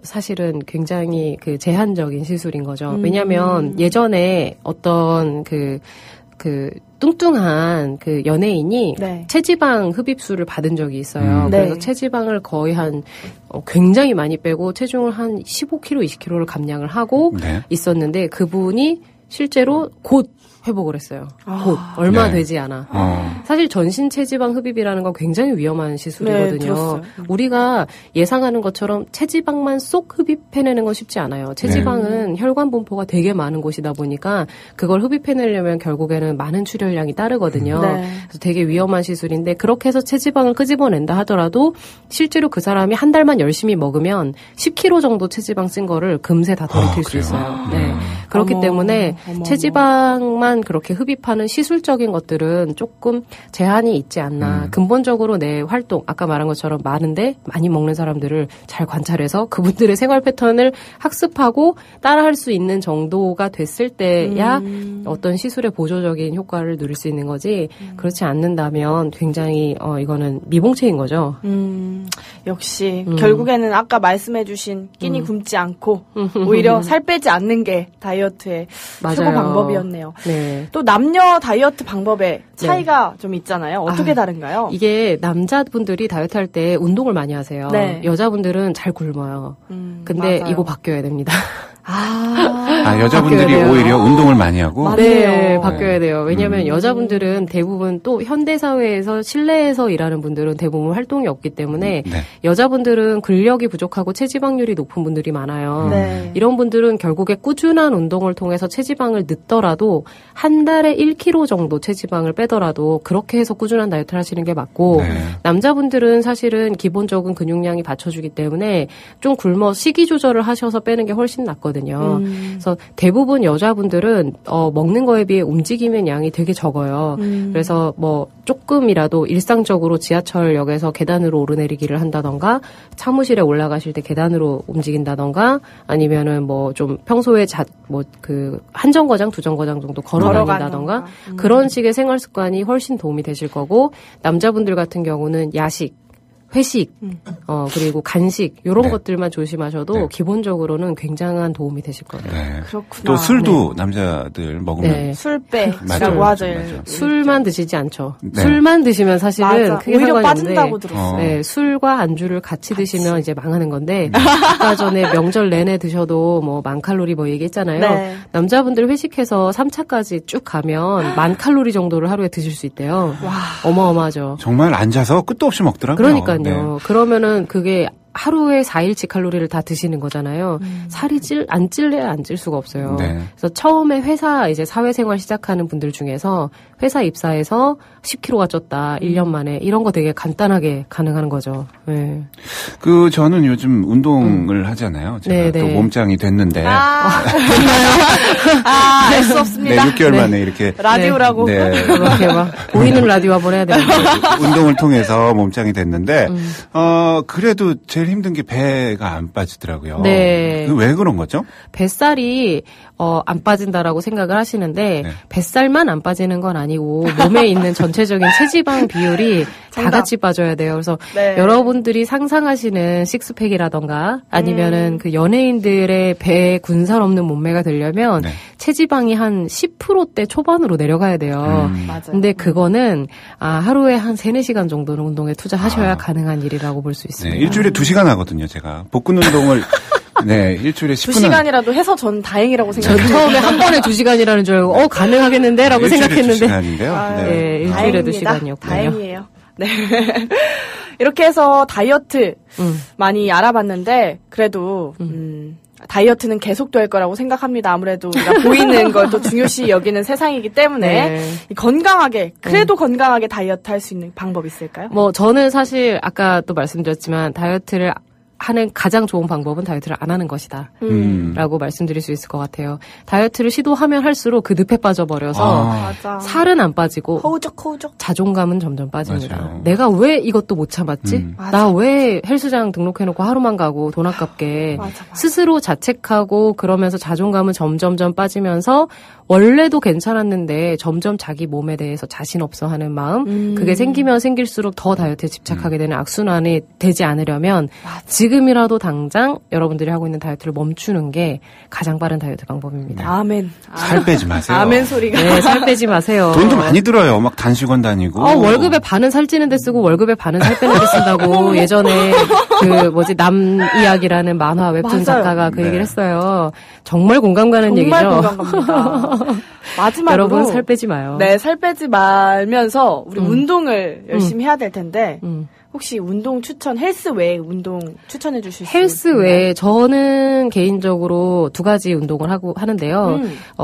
Speaker 4: 사실은 굉장히 제한적인 시술인 거죠. 왜냐하면 예전에 어떤 뚱뚱한 연예인이 체지방 흡입술을 받은 적이 있어요. 그래서 체지방을 거의 굉장히 많이 빼고 체중을 한 15kg, 20kg를 감량을 하고 있었는데 그분이 실제로 곧 회복을 했어요. 곧. 얼마 되지 않아. 사실 전신 체지방 흡입이라는 건 굉장히 위험한 시술이거든요. 우리가 예상하는 것처럼 체지방만 쏙 흡입해내는 건 쉽지 않아요. 체지방은 혈관 분포가 되게 많은 곳이다 보니까 그걸 흡입해내려면 결국에는 많은 출혈량이 따르거든요. 그래서 되게 위험한 시술인데 그렇게 해서 체지방을 끄집어낸다 하더라도 실제로 그 사람이 한 달만 열심히 먹으면 10kg 정도 체지방 쓴 거를 금세 다 돌이킬 수 있어요. 그렇기 때문에 체지방만 그렇게 흡입하는 시술적인 것들은 조금 제한이 있지 않나. 근본적으로 내 활동, 아까 말한 것처럼 많은데 많이 먹는 사람들을 잘 관찰해서 그분들의 생활 패턴을 학습하고 따라할 수 있는 정도가 됐을 때야 어떤 시술의 보조적인 효과를 누릴 수 있는 거지. 그렇지 않는다면 굉장히 이거는 미봉체인 거죠.
Speaker 2: 역시 결국에는 아까 말씀해주신 끼니 굶지 않고 오히려 살 빼지 않는 게 다이어트의 최고 방법이었네요. 또 남녀 다이어트 방법에 차이가 좀 있잖아요. 어떻게 다른가요?
Speaker 4: 이게 남자분들이 다이어트 할 때 운동을 많이 하세요. 여자분들은 잘 굶어요. 근데
Speaker 2: 맞아요.
Speaker 4: 이거 바뀌어야 됩니다.
Speaker 1: 여자분들이 오히려 운동을 많이 하고?
Speaker 4: 네, 바뀌어야 돼요. 왜냐하면 여자분들은 대부분 또 현대사회에서 실내에서 일하는 분들은 대부분 활동이 없기 때문에 여자분들은 근력이 부족하고 체지방률이 높은 분들이 많아요. 이런 분들은 결국에 꾸준한 운동을 통해서 체지방을 늦더라도 한 달에 1kg 정도 체지방을 빼더라도 그렇게 해서 꾸준한 다이어트를 하시는 게 맞고 남자분들은 사실은 기본적인 근육량이 받쳐주기 때문에 좀 굶어 식이 조절을 하셔서 빼는 게 훨씬 낫거든요. 그래서 대부분 여자분들은 먹는 거에 비해 움직이는 양이 되게 적어요. 그래서 뭐 조금이라도 일상적으로 지하철역에서 계단으로 오르내리기를 한다던가 사무실에 올라가실 때 계단으로 움직인다던가 아니면은 뭐 좀 평소에 한 정거장, 두 정거장 정도 걸어다닌다던가 그런 식의 생활 습관이 훨씬 도움이 되실 거고 남자분들 같은 경우는 야식 회식, 그리고 간식, 요런
Speaker 1: 네.
Speaker 4: 것들만 조심하셔도
Speaker 1: 네.
Speaker 4: 기본적으로는 굉장한 도움이 되실 거예요.
Speaker 1: 네.
Speaker 2: 그렇구나.
Speaker 1: 또 술도 남자들 먹으면
Speaker 4: 네.
Speaker 2: 술배라고
Speaker 1: 맞아요.
Speaker 2: 하죠.
Speaker 1: 맞아요.
Speaker 4: 술만 드시지 않죠.
Speaker 1: 네.
Speaker 4: 술만 드시면 사실은
Speaker 2: 맞아.
Speaker 4: 크게
Speaker 2: 오히려
Speaker 4: 상관이
Speaker 2: 빠진다고
Speaker 4: 없는데
Speaker 2: 들었어요.
Speaker 4: 네, 술과 안주를 같이 드시면 이제 망하는 건데 아까 전에 명절 내내 드셔도 뭐 10,000칼로리 뭐 얘기했잖아요.
Speaker 2: 네.
Speaker 4: 남자분들 회식해서 3차까지 쭉 가면 10,000칼로리 정도를 하루에 드실 수 있대요. 어마어마하죠.
Speaker 1: 정말 앉아서 끝도 없이 먹더라고요.
Speaker 4: 그러니까요.
Speaker 1: 네.
Speaker 4: 그러면은 그게 하루에 4일치 칼로리를 다 드시는 거잖아요. 살이 안 찔래야 안 찔 수가 없어요.
Speaker 1: 네.
Speaker 4: 그래서 처음에 회사 이제 사회생활 시작하는 분들 중에서 회사 입사해서 10kg가 쪘다. 1년 만에 이런 거 되게 간단하게 가능한 거죠. 네.
Speaker 1: 저는 요즘 운동을 하잖아요. 제가
Speaker 4: 네,
Speaker 1: 또
Speaker 4: 네.
Speaker 1: 몸짱이 됐는데.
Speaker 2: 알 수
Speaker 1: 네,
Speaker 2: 없습니다.
Speaker 1: 6개월
Speaker 4: 네.
Speaker 1: 만에 이렇게.
Speaker 2: 라디오라고.
Speaker 1: 네.
Speaker 4: 그렇게 막 보이는 라디오 한번 해야 되는데.
Speaker 1: 운동을 통해서 몸짱이 됐는데, 그래도 제일 힘든 게 배가 안 빠지더라고요.
Speaker 4: 네.
Speaker 1: 왜 그런 거죠?
Speaker 4: 뱃살이 안 빠진다라고 생각을 하시는데
Speaker 1: 네.
Speaker 4: 뱃살만 안 빠지는 건 아니고 몸에 있는 전체적인 체지방 비율이 다
Speaker 2: 정답.
Speaker 4: 같이 빠져야 돼요. 그래서
Speaker 2: 네.
Speaker 4: 여러분들이 상상하시는 식스팩이라던가 아니면은 그 연예인들의 배에 군살 없는 몸매가 되려면
Speaker 1: 네.
Speaker 4: 체지방이 한 10%대 초반으로 내려가야 돼요.
Speaker 2: 맞아요.
Speaker 4: 근데 그거는 하루에 한 3-4시간 정도는 운동에 투자하셔야 가능한 일이라고 볼 수
Speaker 1: 네,
Speaker 4: 있습니다.
Speaker 1: 일주일에 2시간 하거든요, 제가. 복근 운동을, 네, 일주일에 10분.
Speaker 2: 2시간이라도 해서 전 다행이라고
Speaker 4: 전
Speaker 2: 생각해요.
Speaker 4: 처음에 한 번에 2시간이라는 줄 알고
Speaker 1: 네,
Speaker 4: 가능하겠는데? 라고 생각했는데
Speaker 1: 2시간인데요.
Speaker 4: 네,
Speaker 1: 네.
Speaker 4: 일주일에
Speaker 2: 다행입니다.
Speaker 4: 2시간이었군요.
Speaker 2: 다행이에요. 네. 이렇게 해서 다이어트 많이 알아봤는데 그래도 다이어트는 계속될 거라고 생각합니다. 아무래도 우리가 보이는 걸 또 중요시 여기는 세상이기 때문에
Speaker 4: 네.
Speaker 2: 건강하게 그래도 건강하게 다이어트 할 수 있는 방법 있을까요?
Speaker 4: 뭐 저는 사실 아까 또 말씀드렸지만 다이어트를 하는 가장 좋은 방법은 다이어트를 안 하는 것이다. 라고 말씀드릴 수 있을 것 같아요. 다이어트를 시도하면 할수록 그 늪에 빠져버려서
Speaker 2: 맞아.
Speaker 4: 살은 안 빠지고
Speaker 2: 허우적.
Speaker 4: 자존감은 점점 빠집니다.
Speaker 1: 맞아요.
Speaker 4: 내가 왜 이것도 못 참았지?
Speaker 2: 맞아.
Speaker 4: 나 왜 헬스장 등록해놓고 하루만 가고 돈 아깝게
Speaker 2: 맞아.
Speaker 4: 스스로 자책하고 그러면서 자존감은 점점점 빠지면서 원래도 괜찮았는데 점점 자기 몸에 대해서 자신 없어 하는 마음 그게 생기면 생길수록 더 다이어트에 집착하게 되는 악순환이 되지 않으려면 지금이라도 당장 여러분들이 하고 있는 다이어트를 멈추는 게 가장 빠른 다이어트 방법입니다.
Speaker 2: 아멘.
Speaker 1: 살 빼지 마세요.
Speaker 2: 아멘 소리가.
Speaker 4: 네, 살 빼지 마세요.
Speaker 1: 돈도 많이 들어요. 막 단식원 다니고.
Speaker 4: 월급의 반은 살찌는 데 쓰고 월급의 반은 살 빼는 데 쓴다고 예전에 남 이야기라는 만화 웹툰
Speaker 2: 맞아요.
Speaker 4: 작가가 그
Speaker 1: 네.
Speaker 4: 얘기를 했어요. 정말 공감 가는
Speaker 2: 정말
Speaker 4: 얘기죠.
Speaker 2: 공감 갑니다. 마지막으로
Speaker 4: 여러분 살 빼지 마요.
Speaker 2: 네, 살 빼지 말면서 우리 운동을 열심히 해야 될 텐데 혹시 운동 추천, 헬스 외에 운동 추천해 주실 수
Speaker 4: 헬스
Speaker 2: 있나요?
Speaker 4: 외에 저는 개인적으로 2가지 운동을 하는데요.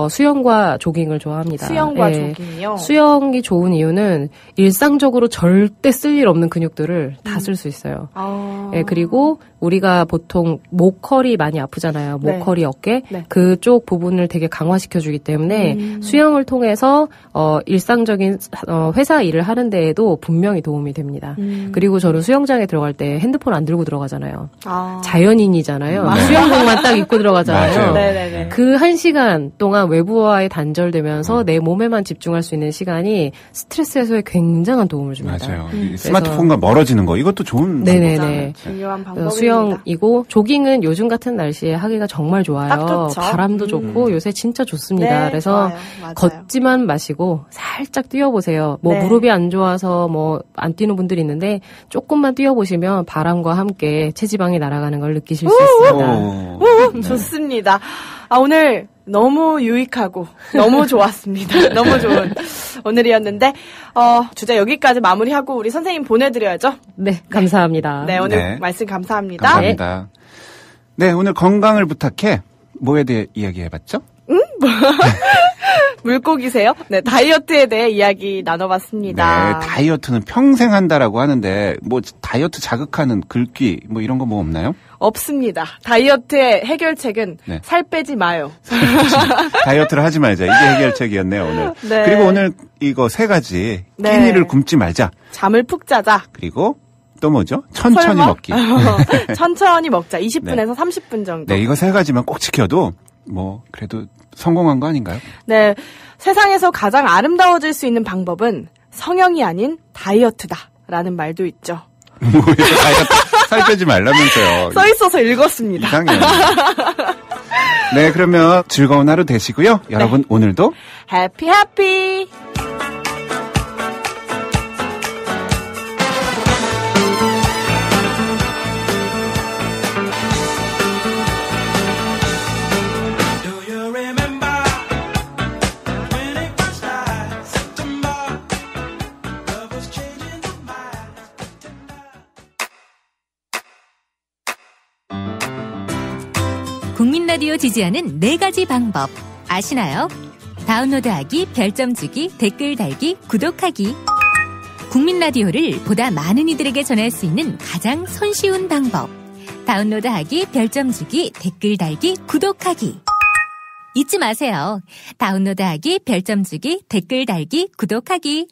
Speaker 4: 수영과 조깅을 좋아합니다.
Speaker 2: 수영과
Speaker 4: 예.
Speaker 2: 조깅이요?
Speaker 4: 수영이 좋은 이유는 일상적으로 절대 쓸 일 없는 근육들을 다 쓸 수 있어요.
Speaker 2: 아.
Speaker 4: 예, 그리고 우리가 보통 목허리 많이 아프잖아요.
Speaker 2: 네.
Speaker 4: 목허리 어깨
Speaker 2: 네.
Speaker 4: 그쪽 부분을 되게 강화시켜주기 때문에 수영을 통해서 일상적인 회사 일을 하는 데에도 분명히 도움이 됩니다. 그리고 저는 수영장에 들어갈 때 핸드폰 안 들고 들어가잖아요.
Speaker 2: 아.
Speaker 4: 자연인이잖아요.
Speaker 1: 네.
Speaker 4: 수영복만 딱 입고 들어가잖아요.
Speaker 1: 맞아요.
Speaker 2: 네네네.
Speaker 4: 그 1시간 동안 외부와의 단절되면서 내 몸에만 집중할 수 있는 시간이 스트레스 해소에 굉장한 도움을 줍니다.
Speaker 1: 맞아요. 이 스마트폰과 멀어지는 거 이것도 좋은
Speaker 4: 네네네.
Speaker 1: 방법이잖아요.
Speaker 2: 중요한 방법입니다.
Speaker 4: 수영이고 조깅은 요즘 같은 날씨에 하기가 정말 좋아요.
Speaker 2: 딱 좋죠.
Speaker 4: 바람도 좋고 요새 진짜 좋습니다.
Speaker 2: 네,
Speaker 4: 그래서
Speaker 2: 좋아요. 맞아요.
Speaker 4: 걷지만 마시고 살짝 뛰어보세요. 뭐
Speaker 2: 네.
Speaker 4: 무릎이 안 좋아서 뭐 안 뛰는 분들이 있는데 조금만 뛰어보시면 바람과 함께 체지방이 날아가는 걸 느끼실 수 있습니다.
Speaker 1: 오.
Speaker 2: 좋습니다. 오늘 너무 유익하고 너무 좋았습니다. 너무 좋은 오늘이었는데 주제 여기까지 마무리하고 우리 선생님 보내드려야죠.
Speaker 4: 네, 감사합니다.
Speaker 2: 네, 오늘
Speaker 1: 네.
Speaker 2: 말씀 감사합니다.
Speaker 1: 감사합니다. 네, 오늘 건강을 부탁해. 뭐에 대해 이야기해봤죠?
Speaker 2: 물고기세요? 네, 다이어트에 대해 이야기 나눠봤습니다.
Speaker 1: 네, 다이어트는 평생 한다라고 하는데 뭐 다이어트 자극하는 글귀 뭐 이런 거 뭐 없나요?
Speaker 2: 없습니다. 다이어트의 해결책은
Speaker 1: 네.
Speaker 2: 살 빼지 마요.
Speaker 1: 다이어트를 하지 말자. 이게 해결책이었네요, 오늘.
Speaker 2: 네.
Speaker 1: 그리고 오늘 이거 3가지.
Speaker 2: 네.
Speaker 1: 끼니를 굶지 말자.
Speaker 2: 잠을 푹 자자.
Speaker 1: 그리고 또 뭐죠? 천천히
Speaker 2: 설마?
Speaker 1: 먹기.
Speaker 2: 천천히 먹자. 20분에서 30분 정도.
Speaker 1: 네, 이거 3가지만 꼭 지켜도 뭐 그래도 성공한 거 아닌가요?
Speaker 2: 네, 세상에서 가장 아름다워질 수 있는 방법은 성형이 아닌 다이어트다라는 말도 있죠.
Speaker 1: 뭐예요? 살 빼지 말라면서요.
Speaker 2: 써 있어서 읽었습니다.
Speaker 1: 이상해요. 네, 그러면 즐거운 하루 되시고요. 여러분 오늘도
Speaker 2: 해피 해피.
Speaker 5: Do you remember when it was like September? Love was changing the mind.
Speaker 6: 국민 라디오 지지하는 4가지 방법 아시나요? 다운로드하기, 별점 주기, 댓글 달기, 구독하기. 국민 라디오를 보다 많은 이들에게 전할 수 있는 가장 손쉬운 방법. 다운로드하기, 별점 주기, 댓글 달기, 구독하기. 잊지 마세요. 다운로드하기, 별점 주기, 댓글 달기, 구독하기.